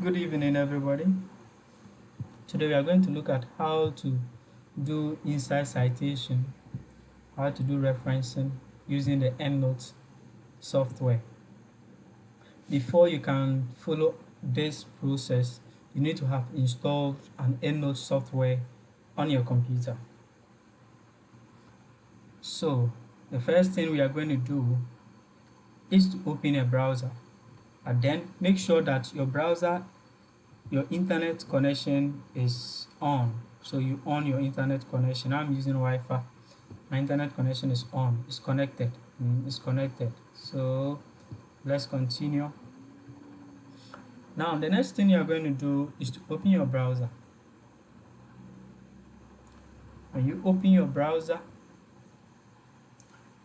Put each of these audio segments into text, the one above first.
Good evening, everybody. Today we are going to look at how to do inside citation, how to do referencing using the Endnote software. Before you can follow this process, you need to have installed an Endnote software on your computer. So the first thing we are going to do is to open a browser, and then make sure that your internet connection is on. So you on your internet connection. I'm using Wi-Fi. My internet connection is on. It's connected. It's connected. So let's continue. Now the next thing you are going to do is to open your browser. When you open your browser,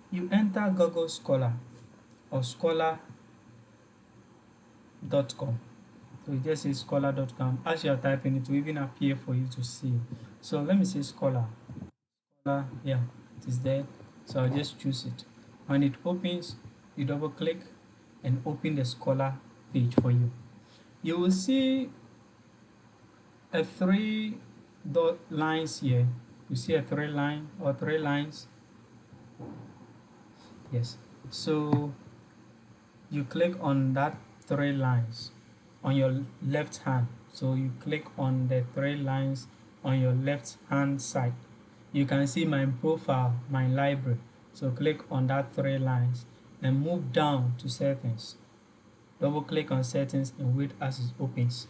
you enter Google Scholar or scholar.com. So you just say scholar.com. As you are typing, it will even appear for you to see. So let me say Scholar. Yeah, it is there. So I'll just choose it. When it opens, you double click and open the Scholar page for you. You will see a three dot lines here. You see a three lines. Yes. So you click on that three lines on your left hand. So you click on the three lines on your left hand side. You can see my profile, my library. So click on that three lines and move down to settings. Double click on settings and wait as it opens.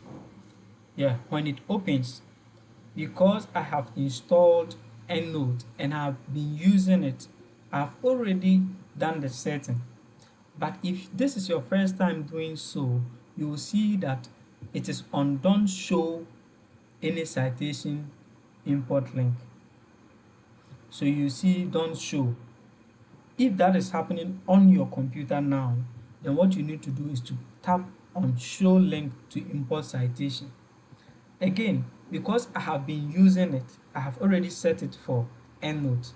Yeah, when it opens, because I have installed Endnote and I have been using it, I've already done the setting. But if this is your first time doing so, you will see that it is on don't show any citation import link. So you see don't show. If that is happening on your computer now, then what you need to do is to tap on show link to import citation. Again, because I have been using it, I have already set it for Endnote.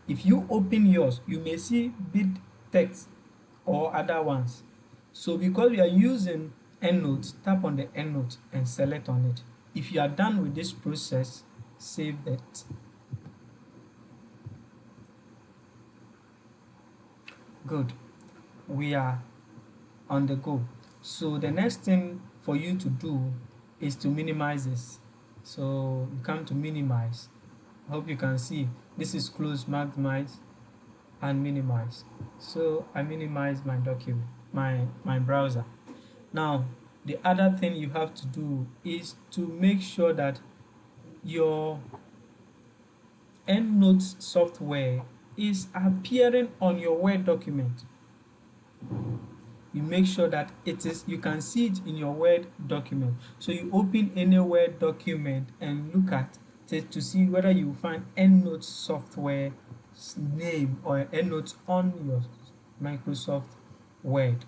If you open yours, you may see bit text or other ones. So because we are using Endnote, tap on the Endnote and select on it. If you are done with this process, save that. Good. We are on the go. So the next thing for you to do is to minimize this. So you come to minimize. I hope you can see this is close, maximize and minimize. So I minimize my document, my browser. Now the other thing you have to do is to make sure that your Endnote software is appearing on your Word document. You make sure that you can see it in your Word document. So you open any Word document and look at it to see whether you find Endnote software name or Endnote on your Microsoft Word.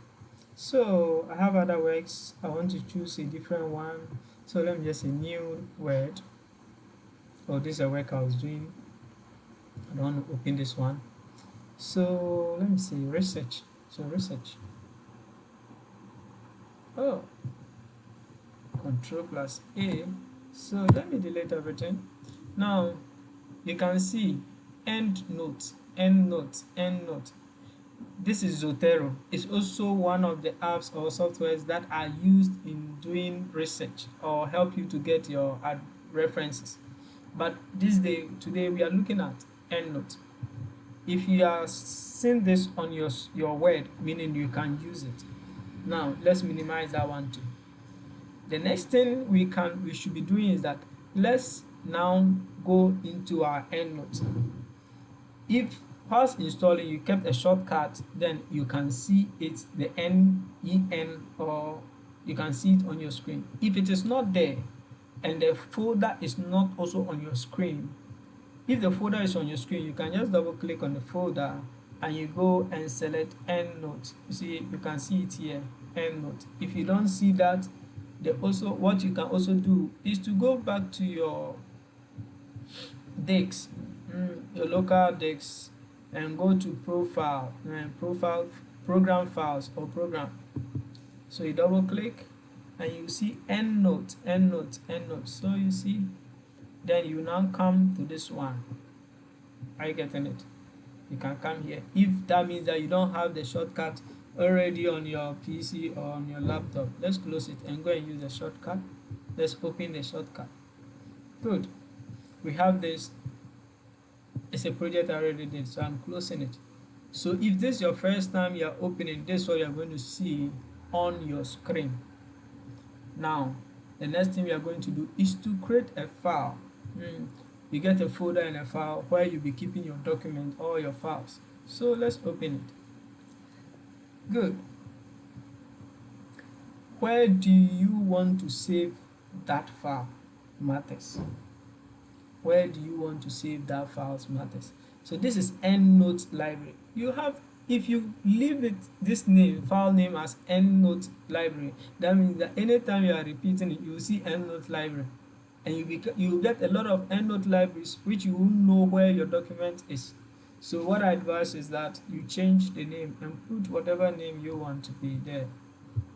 So I have other works. I want to choose a different one. So let me just say new Word. Oh, this is a work I was doing. I don't want to open this one. So let me see research. So research. Oh, Control plus A. So let me delete everything. Now you can see Endnote. This is Zotero. It's also one of the apps or softwares that are used in doing research or help you to get your references. But today we are looking at Endnote. If you are seeing this on your Word, meaning you can use it. Now let's minimize that one too. The next thing we should be doing is that let's now go into our Endnote. If whilst installing you kept a shortcut, then you can see it, the NEN, or you can see it on your screen. If it is not there and the folder is not also on your screen, if the folder is on your screen, you can just double click on the folder and you go and select Endnote. You see, you can see it here, Endnote. If you don't see that, what you can also do is to go back to your disk, your local disk, and go to profile, program files or program. So you double click and you see endnote, endnote, endnote. So you see, then you now come to this one. Are you getting it? You can come here if that means that you don't have the shortcut already on your PC or on your laptop. Let's close it and go and use the shortcut. Let's open the shortcut. Good. We have this. It's a project I already did, so I'm closing it. So if this is your first time you're opening, this is what you're going to see on your screen. Now, the next thing we are going to do is to create a file. You get a folder and a file where you'll be keeping your document or your files. So let's open it. Good. Where do you want to save that file matters. Where do you want to save that files matters. So this is EndNote library. You have, if you leave it this name, file name as EndNote library, that means that anytime you are repeating it, you will see EndNote library, and you get a lot of EndNote libraries which you won't know where your document is. So what I advise is that you change the name and put whatever name you want to be there.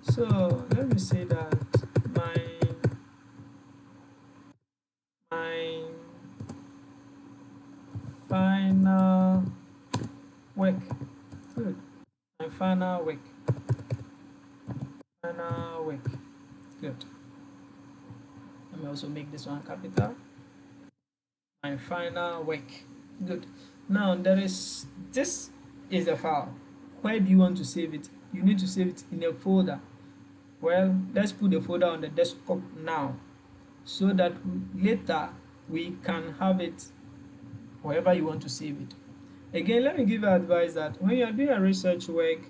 So let me say that my final work. Good. My final work. Final work. Good. Let me also make this one capital. My final work. Good. Now this is the file. Where do you want to save it? You need to save it in a folder. Well, let's put the folder on the desktop now, so that later we can have it wherever you want to save it. Again, let me give you advice that when you are doing a research work,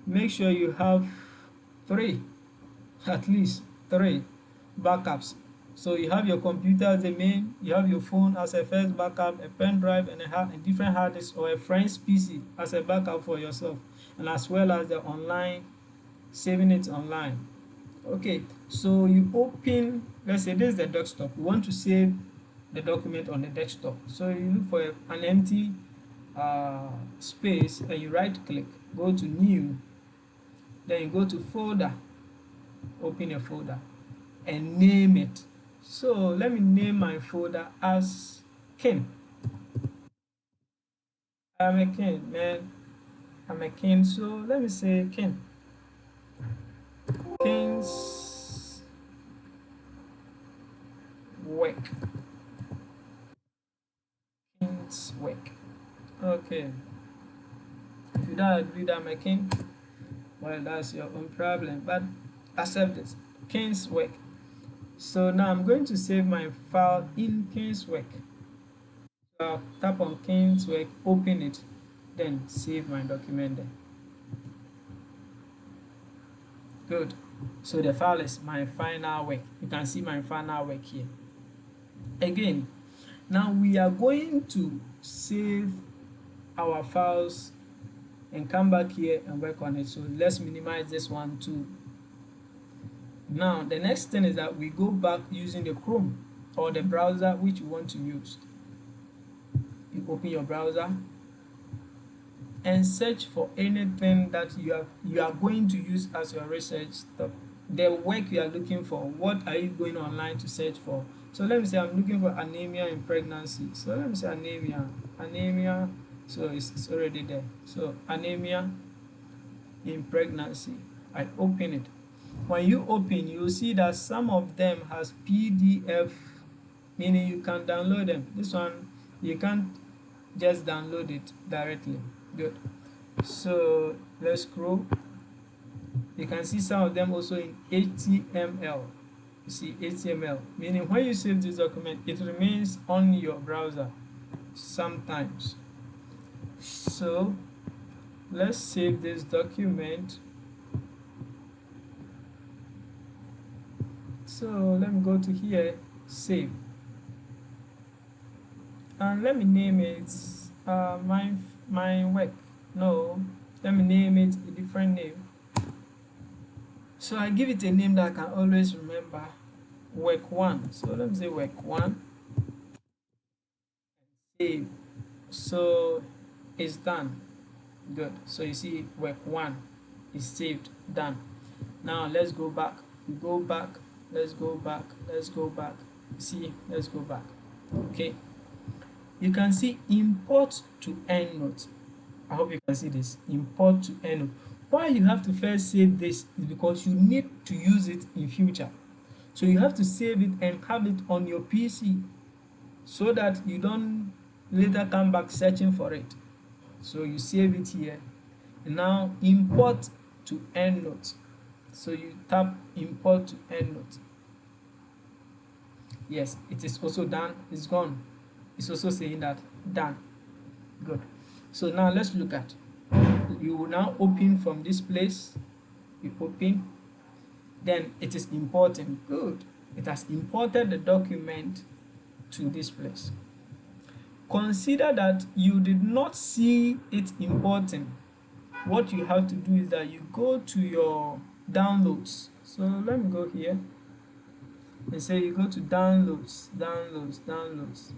make sure you have three, at least three backups. So you have your computer as the main, you have your phone as a first backup, a pen drive, and a different hard disk or a friend's PC as a backup for yourself, and as well as the online, saving it online. Okay, so you open, let's say this is the desktop. You want to save the document on the desktop. So you look for an empty space and you right click, go to new, then you go to folder, open a folder and name it. So let me name my folder as Kin. I'm a Kin, man. I'm a Kin. So let me say Kin. Kin's work. Kin's work. Okay. If you don't agree that I'm a Kin, well, that's your own problem. But accept this. Kin's work. So now I'm going to save my file in Kin's work. So I'll tap on Kin's work, open it, then save my document there. Good. So the file is my final work. You can see my final work here. Again, now we are going to save our files and come back here and work on it. So let's minimize this one too. Now the next thing is that we go back using the Chrome or the browser which you want to use. You open your browser and search for anything that you are going to use as your research stuff. The work you are looking for, what are you going online to search for? So let me say I'm looking for anemia in pregnancy. So let me say anemia. So it's already there. So anemia in pregnancy. I open it. When you open, you'll see that some of them has PDF, meaning you can download them. This one you can't just download it directly. Good. So let's scroll. You can see some of them also in HTML. You see HTML, meaning when you save this document, it remains on your browser sometimes. So let's save this document. So let me go to here, save, and let me name it my work. No, let me name it a different name. So I give it a name that I can always remember, work 1. So let me say work 1, save. So it's done. Good. So you see work 1 is saved, done. Now let's go back. You go back, let's go back, let's go back. See, let's go back. Okay, you can see import to EndNote. I hope you can see this, import to EndNote. Why you have to first save this is because you need to use it in future. So you have to save it and have it on your PC so that you don't later come back searching for it. So you save it here. And now import to EndNote. So you tap import to EndNote. Yes, it is also done. It's gone. It's also saying that done. Good. So now let's look at. You will now open from this place. You open. Then it is importing. Good. It has imported the document to this place. Consider that you did not see it importing. What you have to do is that you go to your downloads. So let me go here and say you go to downloads, downloads, downloads.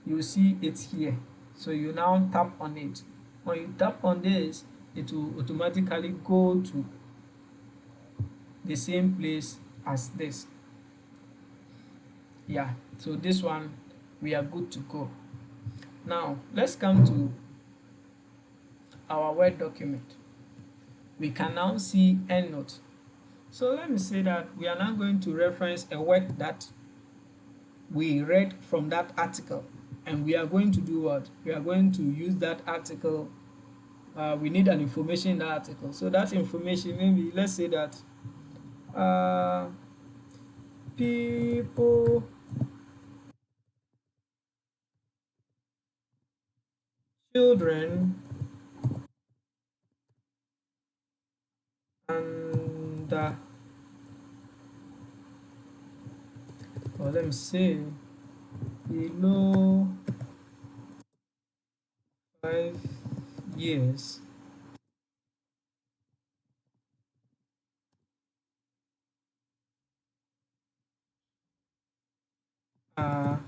You see it here. So you now tap on it. When you tap on this, it will automatically go to the same place as this. Yeah, so this one we are good to go. Now let's come to our Word document. We can now see EndNote. So let me say that we are now going to reference a work that we read from that article, and we are going to do what? We are going to use that article. We need an information in that article. So that information, maybe let's say that people, children, and or let me say below 5 years are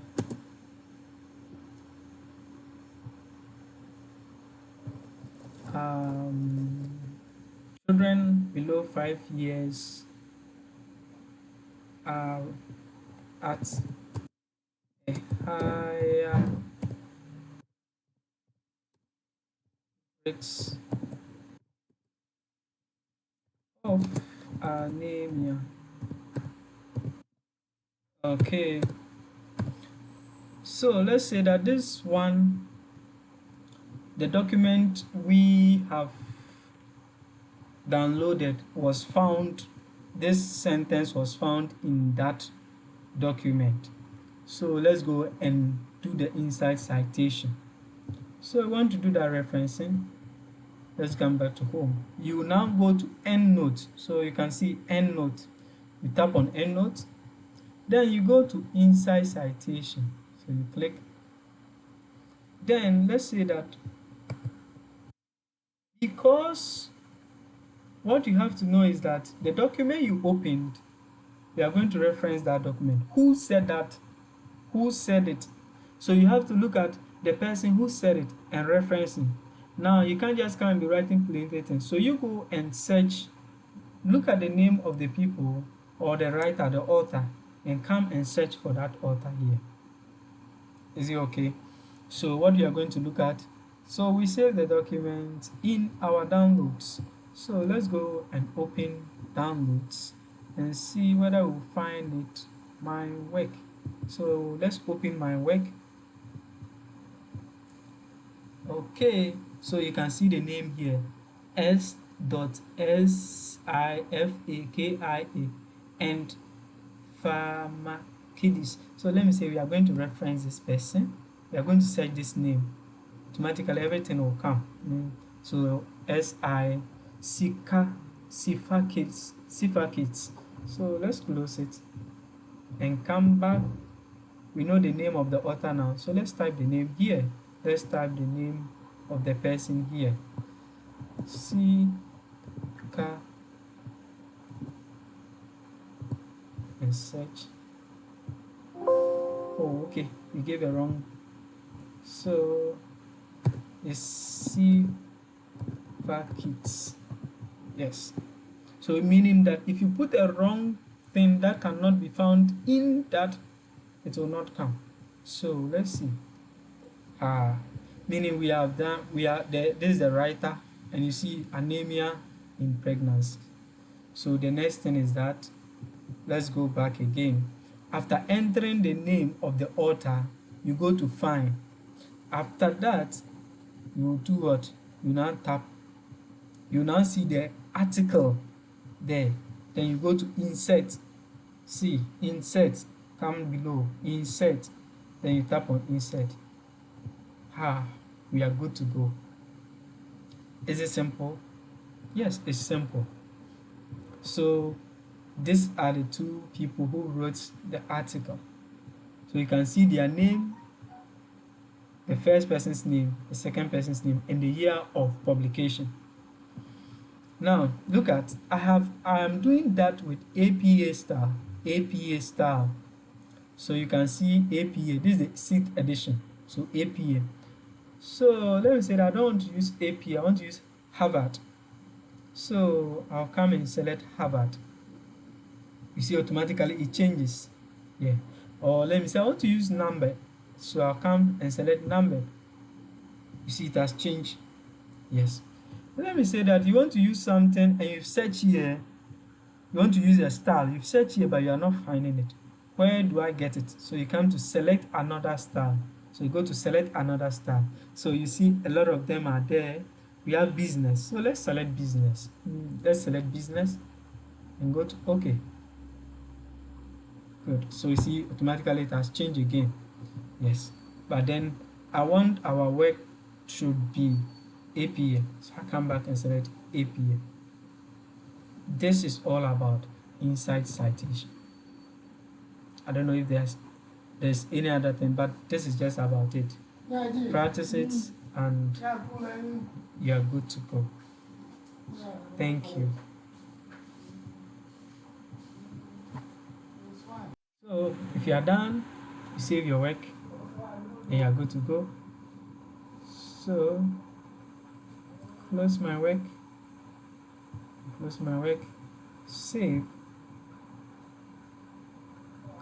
um, children below 5 years are at a higher rates of anemia. Okay, so let's say that this one, the document we have downloaded was found, this sentence was found in that document. So let's go and do the inside citation. So I want to do that referencing. Let's come back to home. You now go to EndNote. So you can see EndNote. You tap on EndNote. Then you go to inside citation. So you click. Then let's say that because what you have to know is that the document you opened, we are going to reference that document. Who said that? Who said it? So you have to look at the person who said it and referencing. Now you can't just come and be writing plain things. So you go and search, look at the name of the people or the writer, the author, and come and search for that author here. Is it okay? So what you are going to look at, so we save the document in our downloads. So let's go and open downloads and see whether we'll find it, my work. So let's open my work. Okay, so you can see the name here, S.Sifakia and Pharmakidis. So let me say we are going to reference this person. We are going to search this name. Automatically everything will come. So Sifakits. So let's close it and come back. We know the name of the author now. So let's type the name here. Let's type the name of the person here. Sika and search. Oh, okay. We gave a wrong. So it's Sifakits. Yes. So meaning that if you put a wrong thing that cannot be found in that, it will not come. So let's see. Meaning we have done, this is the writer, and you see anemia in pregnancy. So the next thing is that, let's go back again. After entering the name of the author, you go to find. After that, you will do what? You now tap. You now see the article there. Then you go to insert. See, insert, come below, insert. Then you tap on insert. We are good to go. Is it simple? Yes, it's simple. So these are the two people who wrote the article. So you can see their name, the first person's name, the second person's name, and the year of publication. Now look at, I am doing that with APA style. APA style. So you can see APA. This is the 6th edition. So APA. So let me say that I don't want to use APA. I want to use Harvard. So I'll come and select Harvard. You see automatically it changes. Yeah. Or let me say I want to use number. So I'll come and select number. You see it has changed. Yes. Let me say that you want to use something and you search here. You want to use a style. You've searched here but you are not finding it. Where do I get it? So you come to select another style. So you go to select another style. So you see a lot of them are there. We have business. So let's select business. Let's select business and go to OK. Good. So you see automatically it has changed again. Yes. But then I want our work should be APA. So I come back and select APA. This is all about inside citation. I don't know if there's any other thing, but this is just about it. Practice it and you are good to go. Thank you. So if you are done, you save your work and you are good to go. So close my work, save.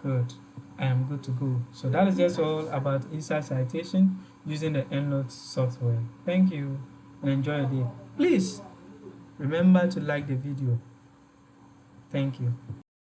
Good. I am good to go. So that is just all about inside citation using the Endnote software. Thank you and enjoy your day. Please remember to like the video. Thank you.